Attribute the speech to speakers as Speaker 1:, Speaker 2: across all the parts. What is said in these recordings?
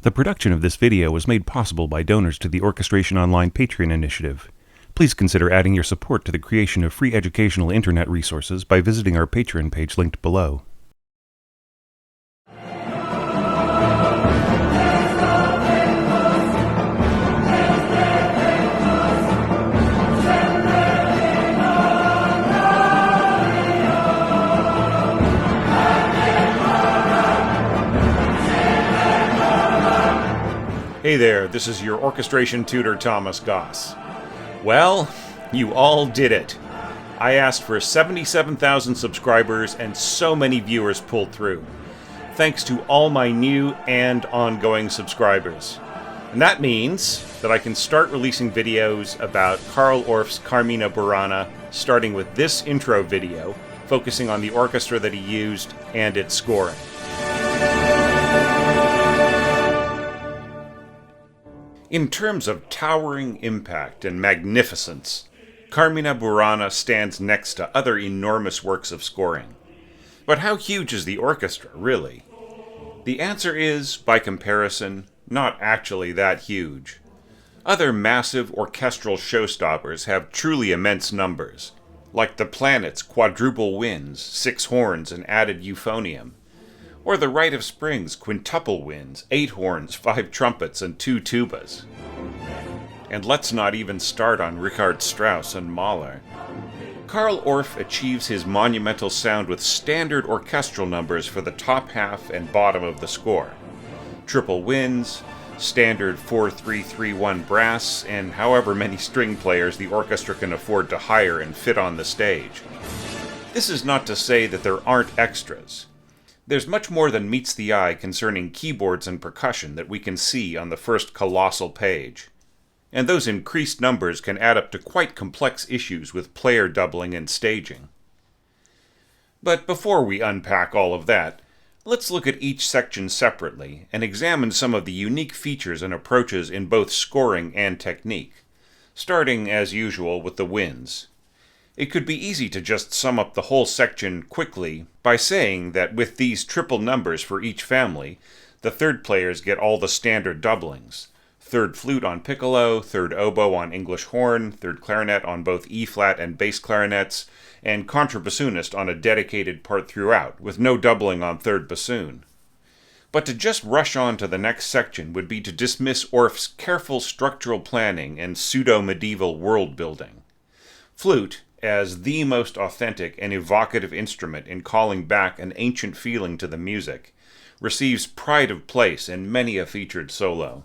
Speaker 1: The production of this video was made possible by donors to the Orchestration Online Patreon initiative. Please consider adding your support to the creation of free educational internet resources by visiting our Patreon page linked below.
Speaker 2: Hey there, this is your orchestration tutor, Thomas Goss. Well, you all did it. I asked for 77,000 subscribers and so many viewers pulled through. Thanks to all my new and ongoing subscribers. And that means that I can start releasing videos about Carl Orff's Carmina Burana, starting with this intro video, focusing on the orchestra that he used and its scoring. In terms of towering impact and magnificence, Carmina Burana stands next to other enormous works of scoring. But how huge is the orchestra, really? The answer is, by comparison, not actually that huge. Other massive orchestral showstoppers have truly immense numbers, like the Planet's quadruple winds, 6 horns, and added euphonium. Or the Rite of Spring's quintuple winds, 8 horns, 5 trumpets, and 2 tubas. And let's not even start on Richard Strauss and Mahler. Carl Orff achieves his monumental sound with standard orchestral numbers for the top half and bottom of the score. Triple winds, standard 4-3-3-1 brass, and however many string players the orchestra can afford to hire and fit on the stage. This is not to say that there aren't extras. There's much more than meets the eye concerning keyboards and percussion that we can see on the first colossal page. And those increased numbers can add up to quite complex issues with player doubling and staging. But before we unpack all of that, let's look at each section separately and examine some of the unique features and approaches in both scoring and technique, starting, as usual, with the winds. It could be easy to just sum up the whole section quickly by saying that with these triple numbers for each family, the third players get all the standard doublings. Third flute on piccolo, third oboe on English horn, third clarinet on both E-flat and bass clarinets, and contrabassoonist on a dedicated part throughout, with no doubling on third bassoon. But to just rush on to the next section would be to dismiss Orff's careful structural planning and pseudo-medieval world-building. Flute, as the most authentic and evocative instrument in calling back an ancient feeling to the music, receives pride of place in many a featured solo.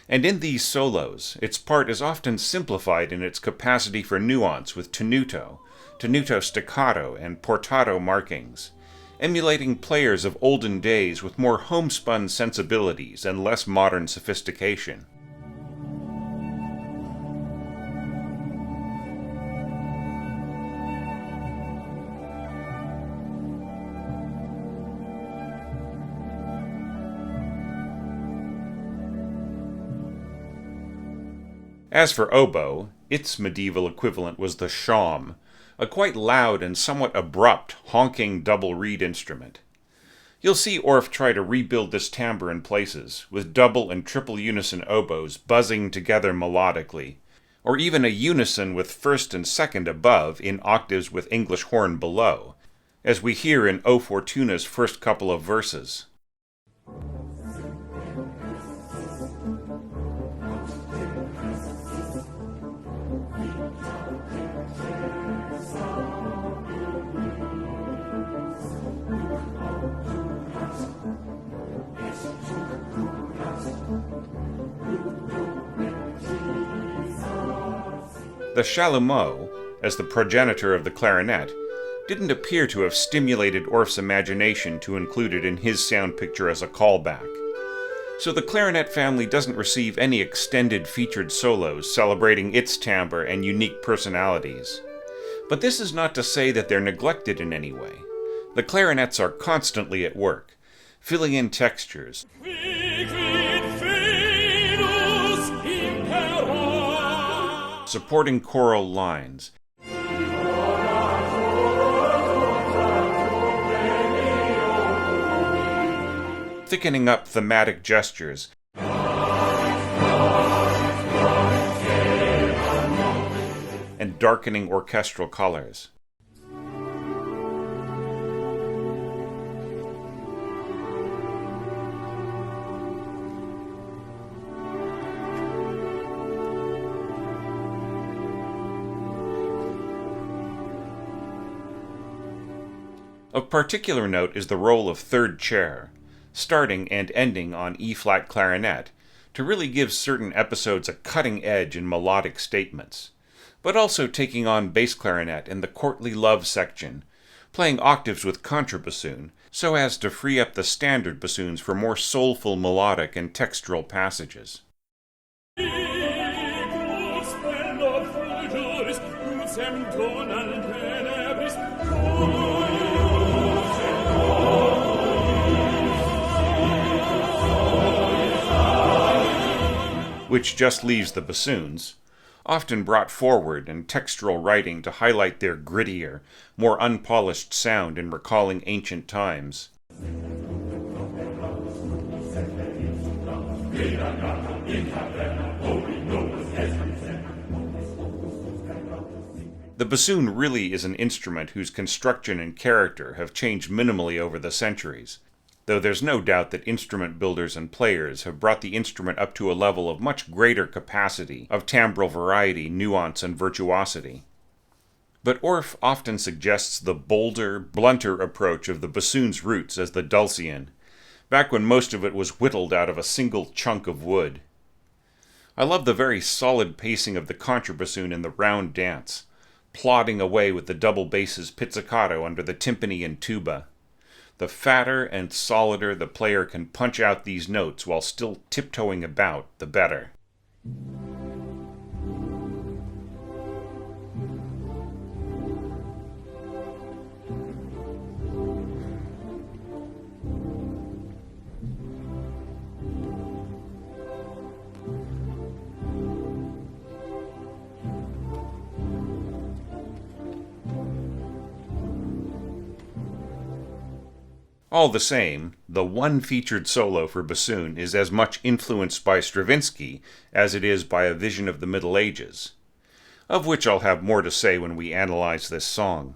Speaker 2: And in these solos, its part is often simplified in its capacity for nuance with tenuto, tenuto staccato, and portato markings, emulating players of olden days with more homespun sensibilities and less modern sophistication. As for oboe, its medieval equivalent was the shawm, a quite loud and somewhat abrupt, honking double reed instrument. You'll see Orff try to rebuild this timbre in places, with double and triple unison oboes buzzing together melodically, or even a unison with first and second above in octaves with English horn below, as we hear in O Fortuna's first couple of verses. The chalumeau, as the progenitor of the clarinet, didn't appear to have stimulated Orff's imagination to include it in his sound picture as a callback. So the clarinet family doesn't receive any extended featured solos celebrating its timbre and unique personalities. But this is not to say that they're neglected in any way. The clarinets are constantly at work, filling in textures, supporting choral lines, thickening up thematic gestures, and darkening orchestral colors. Of particular note is the role of third chair, starting and ending on E-flat clarinet, to really give certain episodes a cutting edge in melodic statements, but also taking on bass clarinet in the courtly love section, playing octaves with contrabassoon, so as to free up the standard bassoons for more soulful melodic and textural passages. Which just leaves the bassoons, often brought forward in textural writing to highlight their grittier, more unpolished sound in recalling ancient times. The bassoon really is an instrument whose construction and character have changed minimally over the centuries, though there's no doubt that instrument builders and players have brought the instrument up to a level of much greater capacity of timbral variety, nuance, and virtuosity. But Orff often suggests the bolder, blunter approach of the bassoon's roots as the dulcian, back when most of it was whittled out of a single chunk of wood. I love the very solid pacing of the contrabassoon in the round dance, plodding away with the double basses pizzicato under the timpani and tuba. The fatter and solider the player can punch out these notes while still tiptoeing about, the better. All the same, the one featured solo for bassoon is as much influenced by Stravinsky as it is by a vision of the Middle Ages, of which I'll have more to say when we analyze this song.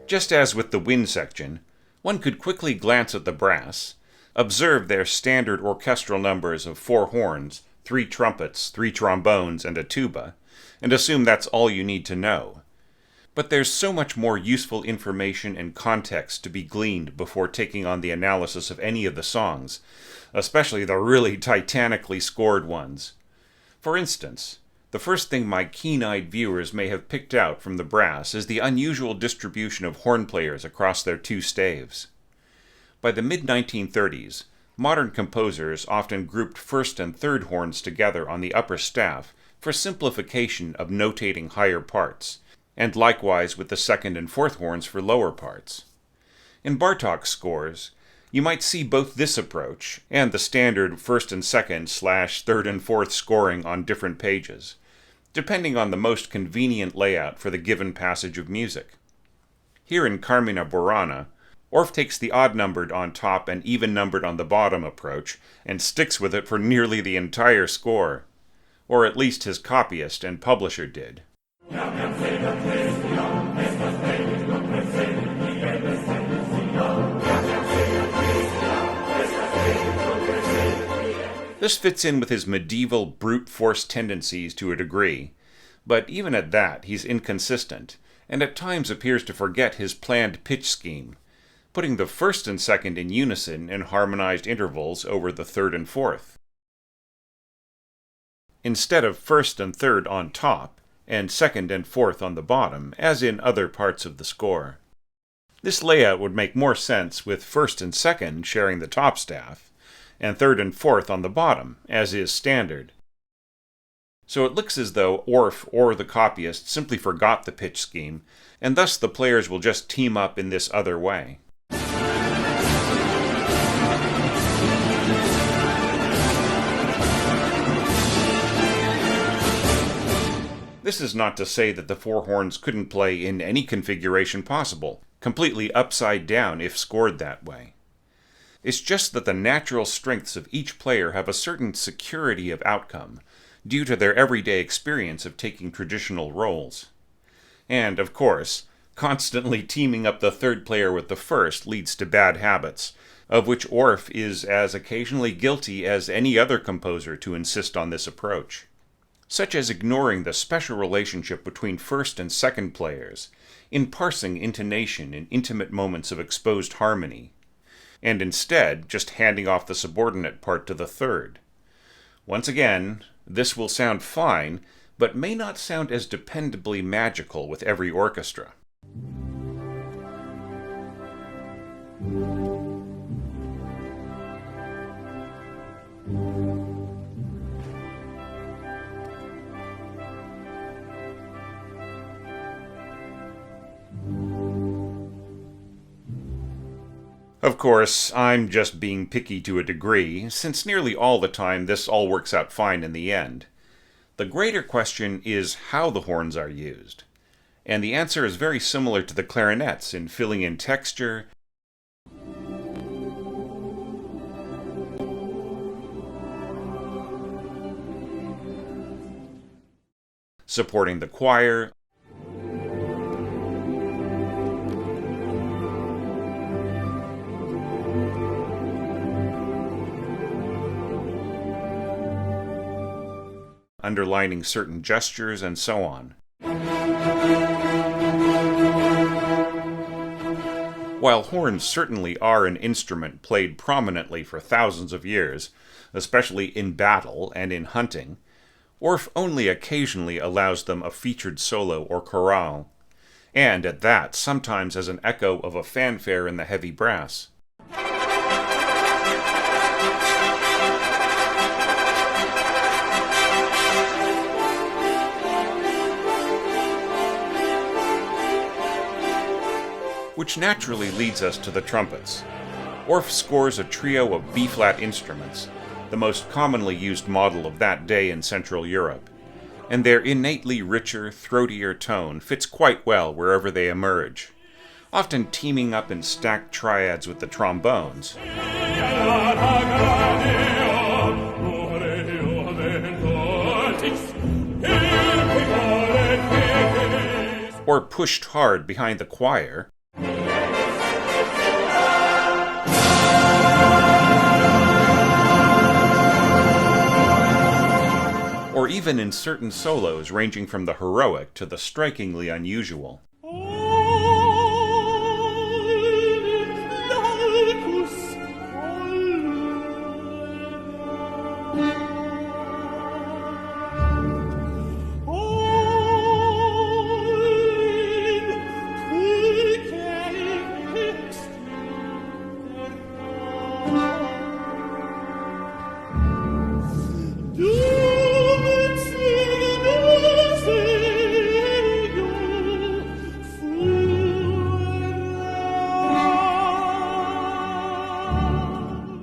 Speaker 2: Just as with the wind section, one could quickly glance at the brass, observe their standard orchestral numbers of 4 horns, 3 trumpets, 3 trombones, and a tuba, and assume that's all you need to know. But there's so much more useful information and context to be gleaned before taking on the analysis of any of the songs, especially the really titanically scored ones. For instance, the first thing my keen-eyed viewers may have picked out from the brass is the unusual distribution of horn players across their 2 staves. By the mid-1930s, modern composers often grouped first and third horns together on the upper staff for simplification of notating higher parts, and likewise with the second and fourth horns for lower parts. In Bartók's scores, you might see both this approach and the standard first and second / third and fourth scoring on different pages, depending on the most convenient layout for the given passage of music. Here in Carmina Burana, Orff takes the odd-numbered on top and even-numbered on the bottom approach and sticks with it for nearly the entire score, or at least his copyist and publisher did. This fits in with his medieval brute force tendencies to a degree, but even at that he's inconsistent, and at times appears to forget his planned pitch scheme, putting the first and second in unison in harmonized intervals over the third and fourth, instead of first and third on top, and second and fourth on the bottom, as in other parts of the score. This layout would make more sense with first and second sharing the top staff, and third and fourth on the bottom, as is standard. So it looks as though Orff or the copyist simply forgot the pitch scheme, and thus the players will just team up in this other way. This is not to say that the four horns couldn't play in any configuration possible, completely upside down if scored that way. It's just that the natural strengths of each player have a certain security of outcome, due to their everyday experience of taking traditional roles. And, of course, constantly teaming up the third player with the first leads to bad habits, of which Orff is as occasionally guilty as any other composer to insist on this approach, such as ignoring the special relationship between first and second players, in parsing intonation in intimate moments of exposed harmony, and instead just handing off the subordinate part to the third. Once again, this will sound fine, but may not sound as dependably magical with every orchestra. Of course, I'm just being picky to a degree, since nearly all the time this all works out fine in the end. The greater question is how the horns are used, and the answer is very similar to the clarinets in filling in texture, supporting the choir, underlining certain gestures, and so on. While horns certainly are an instrument played prominently for thousands of years, especially in battle and in hunting, Orff only occasionally allows them a featured solo or chorale, and at that sometimes as an echo of a fanfare in the heavy brass. Which naturally leads us to the trumpets. Orff scores a trio of B-flat instruments, the most commonly used model of that day in Central Europe, and their innately richer, throatier tone fits quite well wherever they emerge, often teaming up in stacked triads with the trombones, or pushed hard behind the choir, or even in certain solos ranging from the heroic to the strikingly unusual.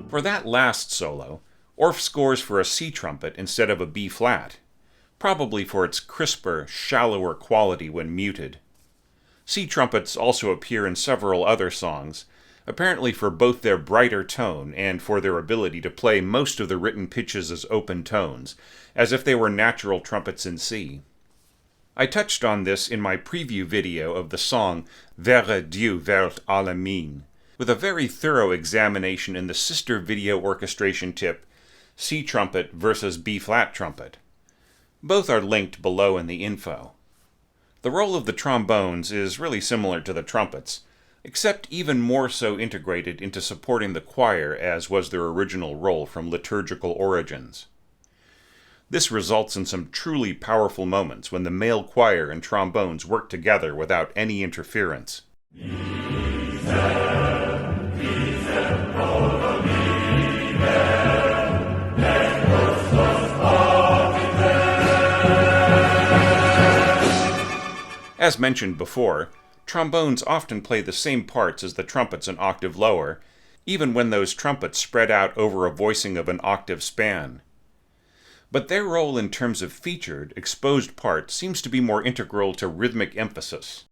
Speaker 2: For that last solo, Orff scores for a C trumpet instead of a B flat, probably for its crisper, shallower quality when muted. C trumpets also appear in several other songs, apparently for both their brighter tone and for their ability to play most of the written pitches as open tones, as if they were natural trumpets in C. I touched on this in my preview video of the song Wäre Dieu wert alle Mine, with a very thorough examination in the sister video orchestration tip, C trumpet versus B flat trumpet. Both are linked below in the info. The role of the trombones is really similar to the trumpets, except even more so integrated into supporting the choir as was their original role from liturgical origins. This results in some truly powerful moments when the male choir and trombones work together without any interference.
Speaker 3: Diese,
Speaker 2: As mentioned before, trombones often play the same parts as the trumpets an octave lower, even when those trumpets spread out over a voicing of an octave span. But their role in terms of featured, exposed parts seems to be more integral to rhythmic emphasis.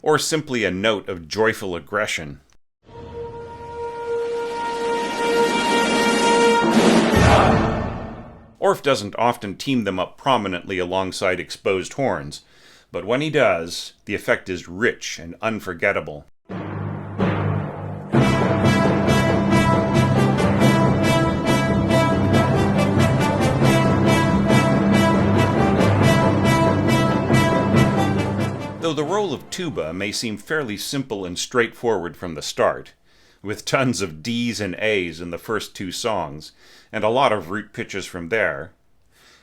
Speaker 2: Or simply a note of joyful aggression. Orff doesn't often team them up prominently alongside exposed horns, but when he does, the effect is rich and unforgettable. Though the role of tuba may seem fairly simple and straightforward from the start, with tons of Ds and As in the first two songs, and a lot of root pitches from there,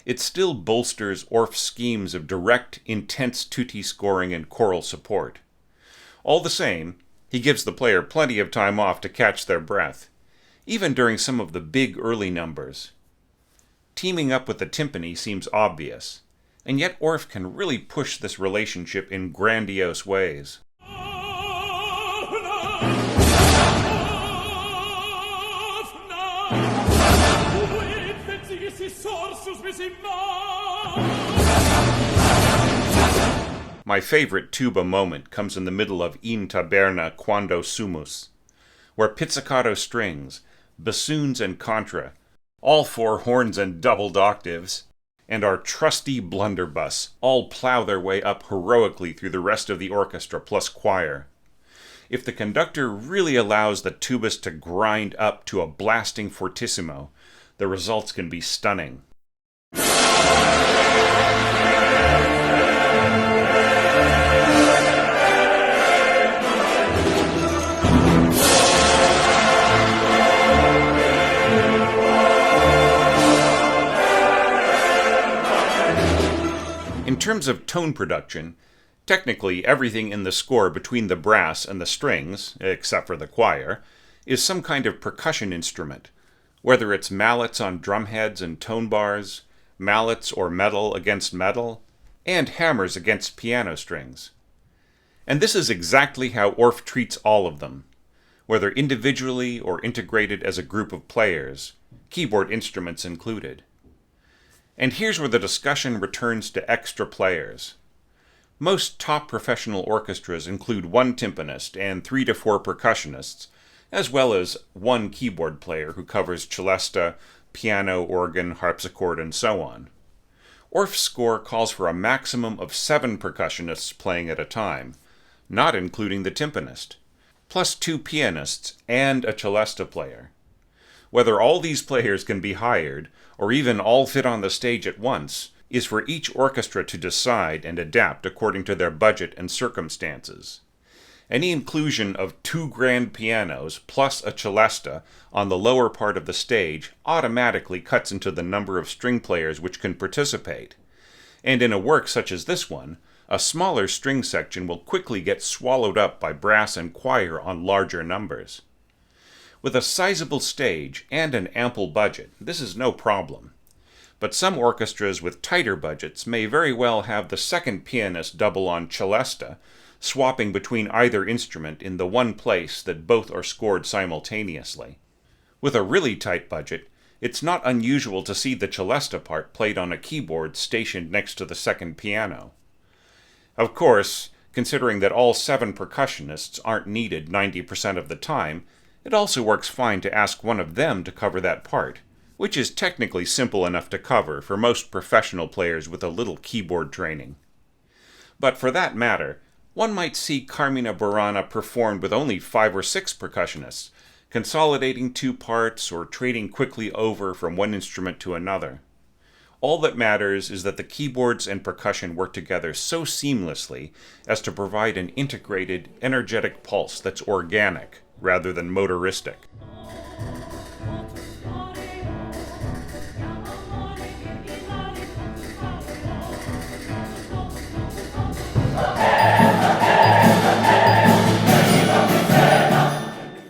Speaker 2: it still bolsters Orff's schemes of direct, intense tutti scoring and choral support. All the same, he gives the player plenty of time off to catch their breath, even during some of the big early numbers. Teaming up with the timpani seems obvious, and yet Orff can really push this relationship in grandiose ways. My favorite tuba moment comes in the middle of In taberna quando sumus, where pizzicato strings, bassoons and contra, all four horns and doubled octaves, and our trusty blunderbuss all plow their way up heroically through the rest of the orchestra plus choir. If the conductor really allows the tubas to grind up to a blasting fortissimo, the results can be stunning. In terms of tone production, technically everything in the score between the brass and the strings, except for the choir, is some kind of percussion instrument, whether it's mallets on drumheads and tone bars, mallets or metal against metal, and hammers against piano strings. And this is exactly how Orff treats all of them, whether individually or integrated as a group of players, keyboard instruments included. And here's where the discussion returns to extra players. Most top professional orchestras include one timpanist and 3 to 4 percussionists, as well as one keyboard player who covers celesta, piano, organ, harpsichord, and so on. Orff's score calls for a maximum of 7 percussionists playing at a time, not including the timpanist, plus 2 pianists and a celesta player. Whether all these players can be hired, or even all fit on the stage at once, is for each orchestra to decide and adapt according to their budget and circumstances. Any inclusion of 2 grand pianos plus a celesta on the lower part of the stage automatically cuts into the number of string players which can participate. And in a work such as this one, a smaller string section will quickly get swallowed up by brass and choir on larger numbers. With a sizable stage and an ample budget, this is no problem. But some orchestras with tighter budgets may very well have the second pianist double on celesta, swapping between either instrument in the one place that both are scored simultaneously. With a really tight budget, it's not unusual to see the celesta part played on a keyboard stationed next to the second piano. Of course, considering that all 7 percussionists aren't needed 90% of the time, it also works fine to ask one of them to cover that part, which is technically simple enough to cover for most professional players with a little keyboard training. But for that matter, one might see Carmina Burana performed with only 5 or 6 percussionists, consolidating 2 parts or trading quickly over from one instrument to another. All that matters is that the keyboards and percussion work together so seamlessly as to provide an integrated, energetic pulse that's organic rather than motoristic.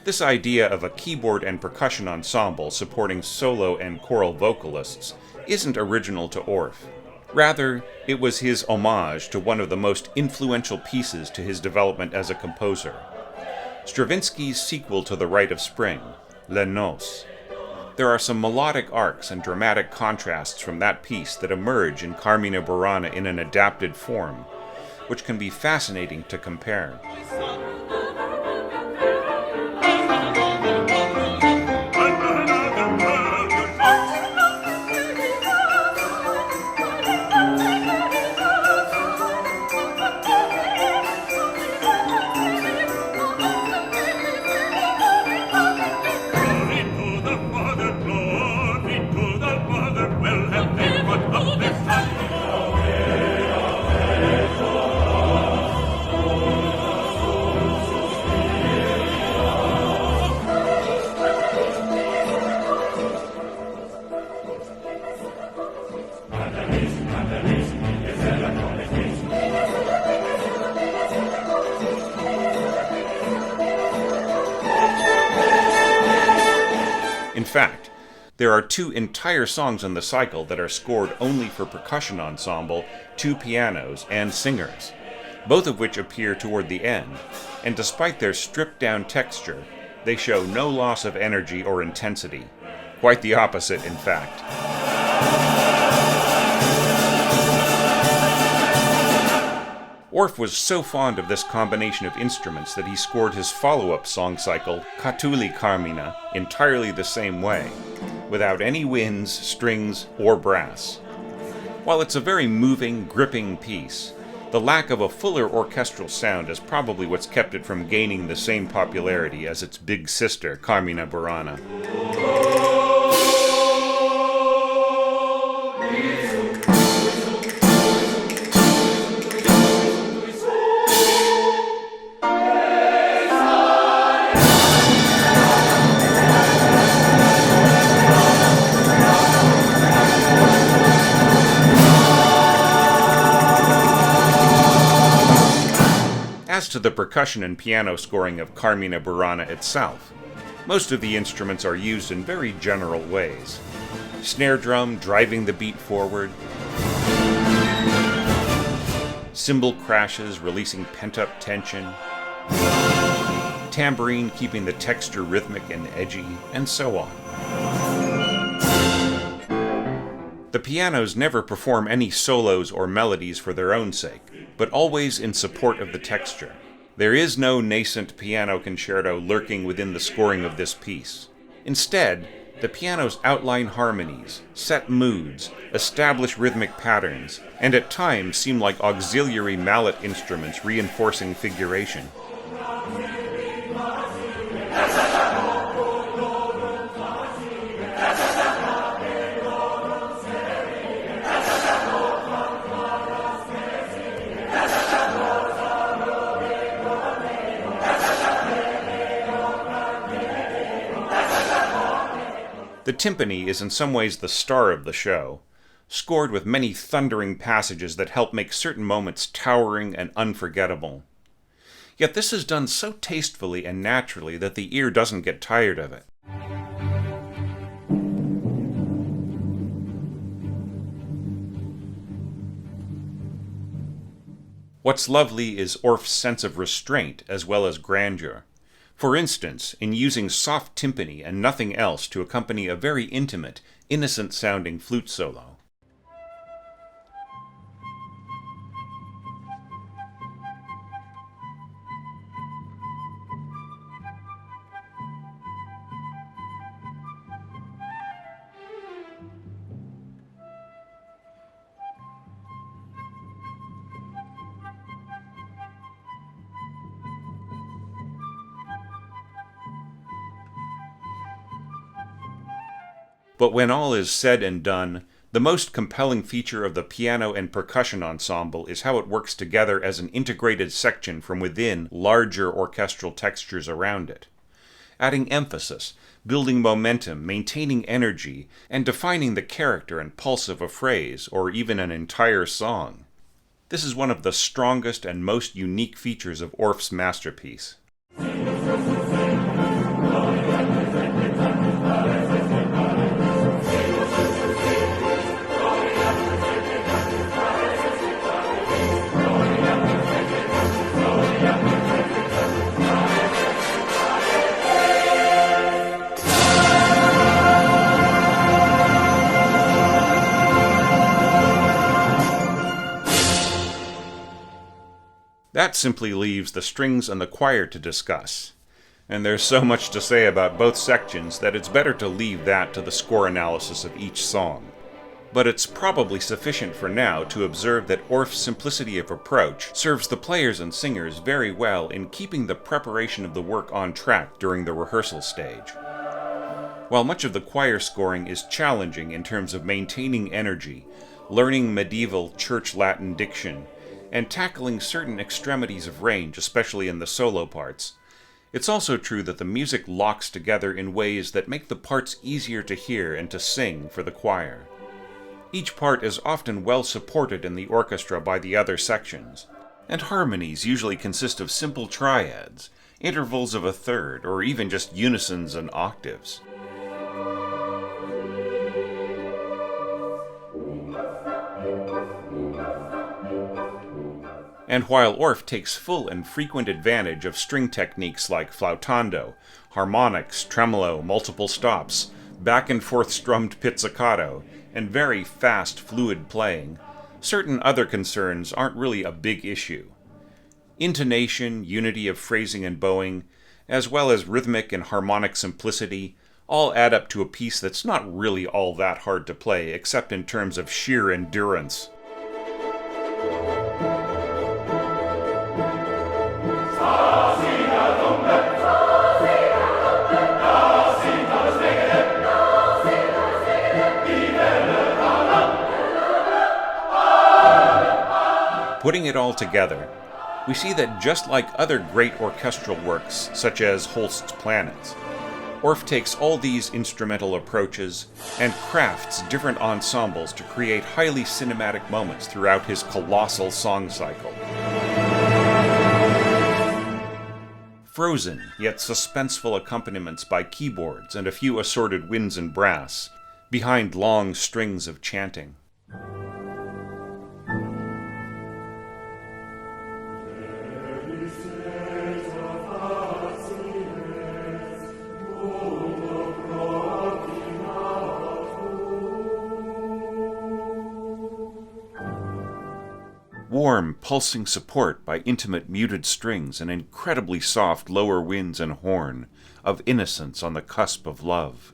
Speaker 2: This idea of a keyboard and percussion ensemble supporting solo and choral vocalists isn't original to Orff. Rather, it was his homage to one of the most influential pieces to his development as a composer, Stravinsky's sequel to The Rite of Spring, Les Noces. There are some melodic arcs and dramatic contrasts from that piece that emerge in Carmina Burana in an adapted form, which can be fascinating to compare. In fact, there are 2 entire songs in the cycle that are scored only for percussion ensemble, 2 pianos, and singers, both of which appear toward the end, and despite their stripped-down texture, they show no loss of energy or intensity. Quite the opposite, in fact. Orff was so fond of this combination of instruments that he scored his follow-up song cycle, Catulli Carmina, entirely the same way, without any winds, strings, or brass. While it's a very moving, gripping piece, the lack of a fuller orchestral sound is probably what's kept it from gaining the same popularity as its big sister, Carmina Burana. As to the percussion and piano scoring of Carmina Burana itself, most of the instruments are used in very general ways. Snare drum driving the beat forward, cymbal crashes releasing pent-up tension, tambourine keeping the texture rhythmic and edgy, and so on. The pianos never perform any solos or melodies for their own sake, but always in support of the texture. There is no nascent piano concerto lurking within the scoring of this piece. Instead, the pianos outline harmonies, set moods, establish rhythmic patterns, and at times seem like auxiliary mallet instruments reinforcing figuration. The timpani is in some ways the star of the show, scored with many thundering passages that help make certain moments towering and unforgettable. Yet this is done so tastefully and naturally that the ear doesn't get tired of it. What's lovely is Orff's sense of restraint as well as grandeur. For instance, in using soft timpani and nothing else to accompany a very intimate, innocent-sounding flute solo. But when all is said and done, the most compelling feature of the piano and percussion ensemble is how it works together as an integrated section from within larger orchestral textures around it, adding emphasis, building momentum, maintaining energy, and defining the character and pulse of a phrase or even an entire song. This is one of the strongest and most unique features of Orff's masterpiece. That simply leaves the strings and the choir to discuss. And there's so much to say about both sections that it's better to leave that to the score analysis of each song. But it's probably sufficient for now to observe that Orff's simplicity of approach serves the players and singers very well in keeping the preparation of the work on track during the rehearsal stage. While much of the choir scoring is challenging in terms of maintaining energy, learning medieval church Latin diction, and tackling certain extremities of range, especially in the solo parts, it's also true that the music locks together in ways that make the parts easier to hear and to sing for the choir. Each part is often well supported in the orchestra by the other sections, and harmonies usually consist of simple triads, intervals of a third, or even just unisons and octaves. And while Orff takes full and frequent advantage of string techniques like flautando, harmonics, tremolo, multiple stops, back and forth strummed pizzicato, and very fast, fluid playing, certain other concerns aren't really a big issue. Intonation, unity of phrasing and bowing, as well as rhythmic and harmonic simplicity, all add up to a piece that's not really all that hard to play, except in terms of sheer endurance. Putting it all together, we see that just like other great orchestral works, such as Holst's Planets, Orff takes all these instrumental approaches and crafts different ensembles to create highly cinematic moments throughout his colossal song cycle. Frozen, yet suspenseful accompaniments by keyboards and a few assorted winds and brass, behind long strings of chanting. Warm, pulsing support by intimate muted strings and incredibly soft lower winds and horn, of innocence on the cusp of love.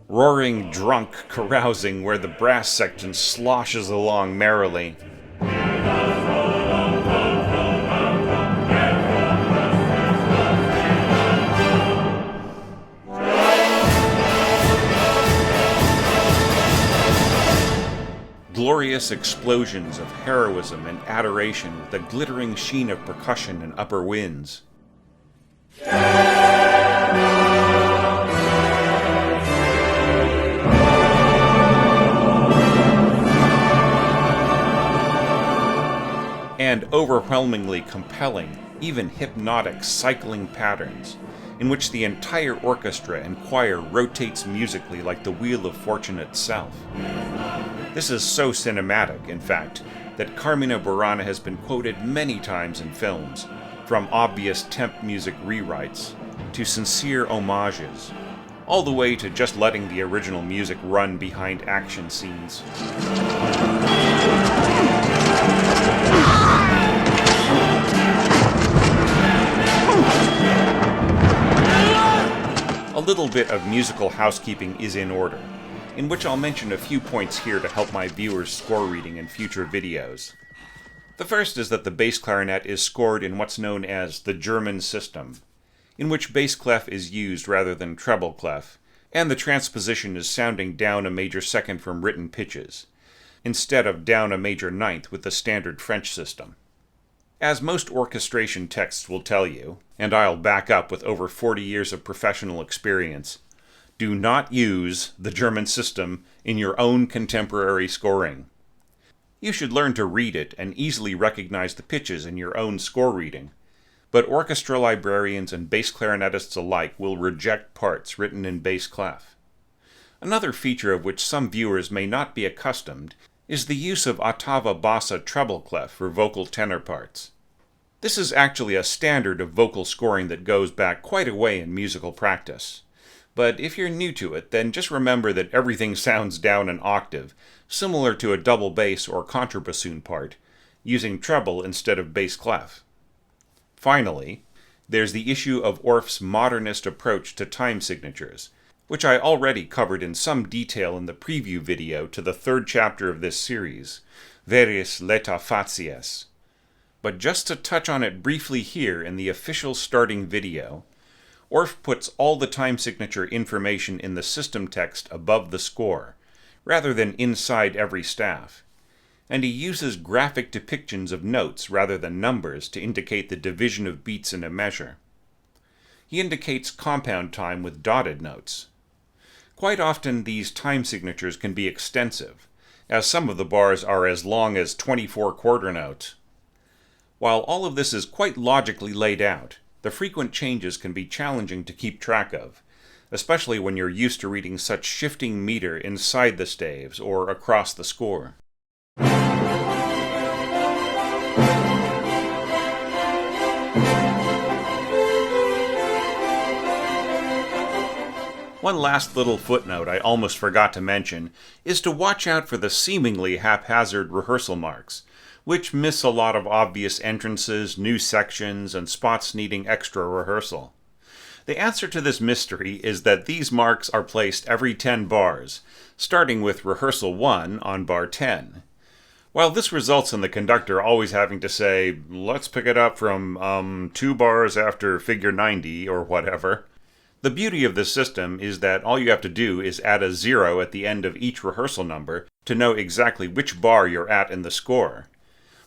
Speaker 2: Roaring, drunk, carousing where the brass section sloshes along merrily. Glorious explosions of heroism and adoration with a glittering sheen of percussion and upper winds. And overwhelmingly compelling, even hypnotic cycling patterns, in which the entire orchestra and choir rotates musically like the Wheel of Fortune itself. This is so cinematic, in fact, that Carmina Burana has been quoted many times in films, from obvious temp music rewrites, to sincere homages, all the way to just letting the original music run behind action scenes. A little bit of musical housekeeping is in order, in which I'll mention a few points here to help my viewers score reading in future videos. The first is that the bass clarinet is scored in what's known as the German system, in which bass clef is used rather than treble clef, and the transposition is sounding down a major second from written pitches, instead of down a major ninth with the standard French system. As most orchestration texts will tell you, and I'll back up with over 40 years of professional experience, do not use the German system in your own contemporary scoring. You should learn to read it and easily recognize the pitches in your own score reading, but orchestra librarians and bass clarinetists alike will reject parts written in bass clef. Another feature of which some viewers may not be accustomed is the use of ottava bassa treble clef for vocal tenor parts. This is actually a standard of vocal scoring that goes back quite a way in musical practice. But if you're new to it, then just remember that everything sounds down an octave, similar to a double bass or contrabassoon part, using treble instead of bass clef. Finally, there's the issue of Orff's modernist approach to time signatures, which I already covered in some detail in the preview video to the third chapter of this series, Varias Leta Facies. But just to touch on it briefly here in the official starting video, Orff puts all the time signature information in the system text above the score, rather than inside every staff, and he uses graphic depictions of notes rather than numbers to indicate the division of beats in a measure. He indicates compound time with dotted notes. Quite often these time signatures can be extensive, as some of the bars are as long as 24 quarter notes. While all of this is quite logically laid out, the frequent changes can be challenging to keep track of, especially when you're used to reading such shifting meter inside the staves or across the score. One last little footnote I almost forgot to mention is to watch out for the seemingly haphazard rehearsal marks, which miss a lot of obvious entrances, new sections, and spots needing extra rehearsal. The answer to this mystery is that these marks are placed every 10 bars, starting with rehearsal 1 on bar 10. While this results in the conductor always having to say, let's pick it up from 2 bars after figure 90 or whatever, the beauty of this system is that all you have to do is add a 0 at the end of each rehearsal number to know exactly which bar you're at in the score.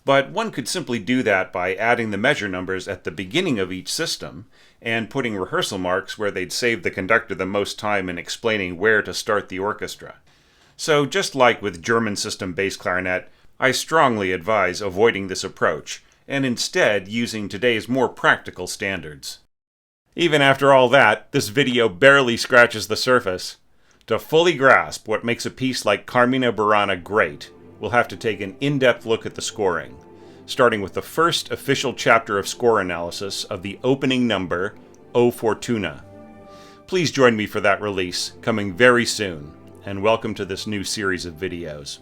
Speaker 2: But one could simply do that by adding the measure numbers at the beginning of each system and putting rehearsal marks where they'd save the conductor the most time in explaining where to start the orchestra. So just like with German system bass clarinet, I strongly advise avoiding this approach and instead using today's more practical standards. Even after all that, this video barely scratches the surface. To fully grasp what makes a piece like Carmina Burana great, we'll have to take an in-depth look at the scoring, starting with the first official chapter of score analysis of the opening number, O Fortuna. Please join me for that release, coming very soon, and welcome to this new series of videos.